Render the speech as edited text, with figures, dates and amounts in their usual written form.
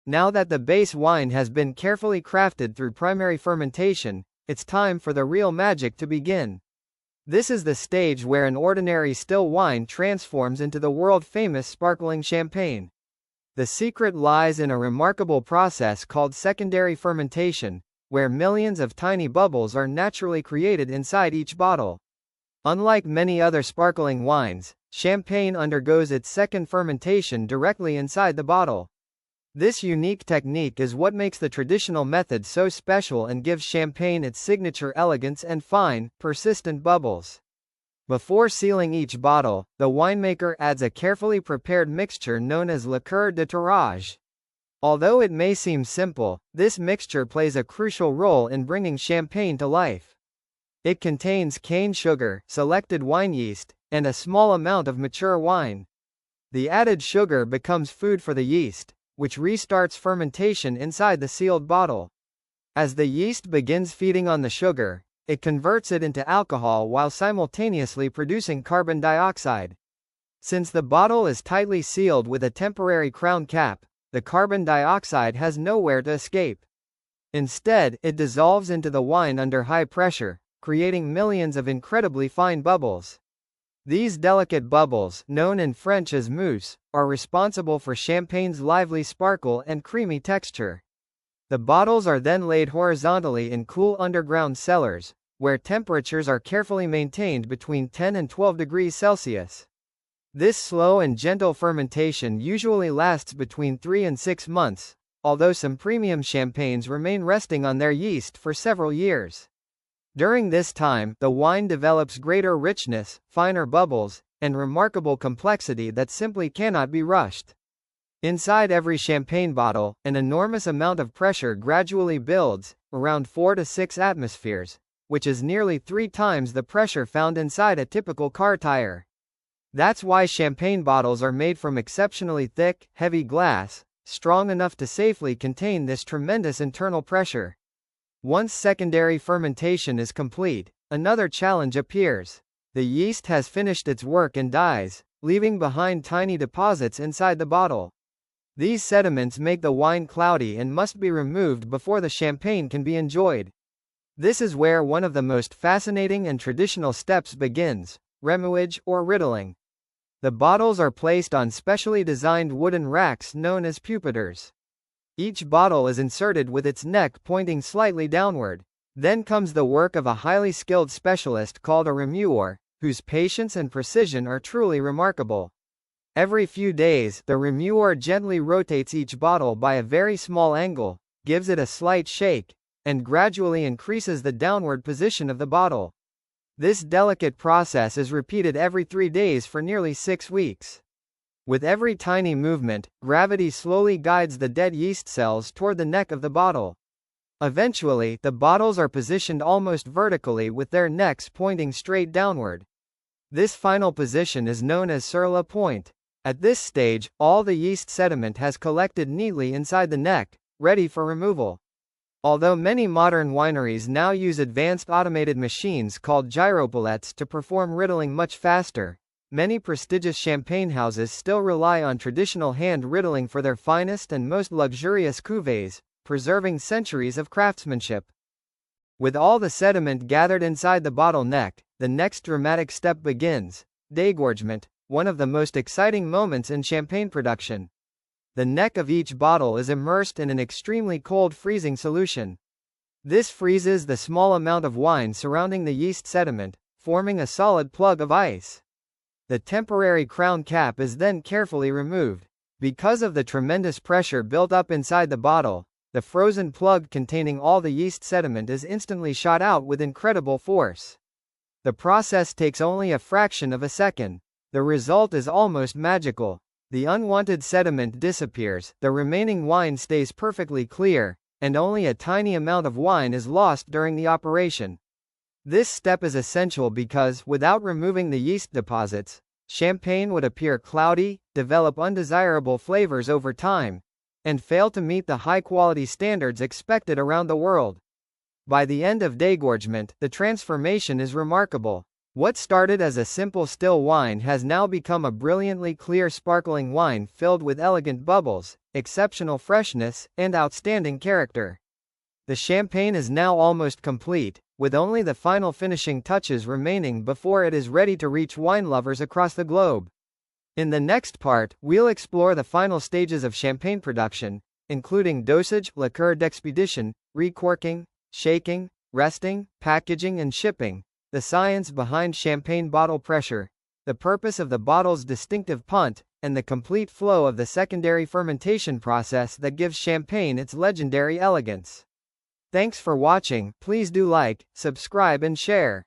Now that the base wine has been carefully crafted through primary fermentation, it's time for the real magic to begin. This is the stage where an ordinary still wine transforms into the world-famous sparkling champagne. The secret lies in a remarkable process called secondary fermentation, where millions of tiny bubbles are naturally created inside each bottle. Unlike many other sparkling wines, champagne undergoes its second fermentation directly inside the bottle. This unique technique is what makes the traditional method so special and gives champagne its signature elegance and fine, persistent bubbles. Before sealing each bottle, the winemaker adds a carefully prepared mixture known as Liqueur de Tirage. Although it may seem simple, this mixture plays a crucial role in bringing champagne to life. It contains cane sugar, selected wine yeast, and a small amount of mature wine. The added sugar becomes food for the yeast, which restarts fermentation inside the sealed bottle. As the yeast begins feeding on the sugar, it converts it into alcohol while simultaneously producing carbon dioxide. Since the bottle is tightly sealed with a temporary crown cap, the carbon dioxide has nowhere to escape. Instead, it dissolves into the wine under high pressure, creating millions of incredibly fine bubbles. These delicate bubbles, known in French as mousse, are responsible for champagne's lively sparkle and creamy texture. The bottles are then laid horizontally in cool underground cellars, where temperatures are carefully maintained between 10 and 12 degrees Celsius. This slow and gentle fermentation usually lasts between 3 and 6 months, although some premium champagnes remain resting on their yeast for several years. During this time, the wine develops greater richness, finer bubbles, and remarkable complexity that simply cannot be rushed. Inside every champagne bottle, an enormous amount of pressure gradually builds, around 4 to 6 atmospheres, which is nearly 3 times the pressure found inside a typical car tire. That's why champagne bottles are made from exceptionally thick, heavy glass, strong enough to safely contain this tremendous internal pressure. Once secondary fermentation is complete, another challenge appears. The yeast has finished its work and dies, leaving behind tiny deposits inside the bottle. These sediments make the wine cloudy and must be removed before the champagne can be enjoyed. This is where one of the most fascinating and traditional steps begins: remuage or riddling. The bottles are placed on specially designed wooden racks known as pupitres. Each bottle is inserted with its neck pointing slightly downward. Then comes the work of a highly skilled specialist called a remueur, whose patience and precision are truly remarkable. Every few days, the remueur gently rotates each bottle by a very small angle, gives it a slight shake, and gradually increases the downward position of the bottle. This delicate process is repeated every 3 days for nearly 6 weeks. With every tiny movement, gravity slowly guides the dead yeast cells toward the neck of the bottle. Eventually, the bottles are positioned almost vertically with their necks pointing straight downward. This final position is known as sur la pointe. At this stage, all the yeast sediment has collected neatly inside the neck, ready for removal. Although many modern wineries now use advanced automated machines called gyropalettes to perform riddling much faster, many prestigious champagne houses still rely on traditional hand riddling for their finest and most luxurious cuvées, preserving centuries of craftsmanship. With all the sediment gathered inside the bottle neck, the next dramatic step begins: dégorgement, one of the most exciting moments in champagne production. The neck of each bottle is immersed in an extremely cold freezing solution. This freezes the small amount of wine surrounding the yeast sediment, forming a solid plug of ice. The temporary crown cap is then carefully removed. Because of the tremendous pressure built up inside the bottle, the frozen plug containing all the yeast sediment is instantly shot out with incredible force. The process takes only a fraction of a second. The result is almost magical. The unwanted sediment disappears, the remaining wine stays perfectly clear, and only a tiny amount of wine is lost during the operation. This step is essential because, without removing the yeast deposits, champagne would appear cloudy, develop undesirable flavors over time, and fail to meet the high-quality standards expected around the world. By the end of dégorgement, the transformation is remarkable. What started as a simple still wine has now become a brilliantly clear sparkling wine filled with elegant bubbles, exceptional freshness, and outstanding character. The champagne is now almost complete, with only the final finishing touches remaining before it is ready to reach wine lovers across the globe. In the next part, we'll explore the final stages of champagne production, including dosage, liqueur d'expédition, recorking, shaking, resting, packaging and shipping, the science behind champagne bottle pressure, the purpose of the bottle's distinctive punt, and the complete flow of the secondary fermentation process that gives champagne its legendary elegance. Thanks for watching. Please do like, subscribe and share.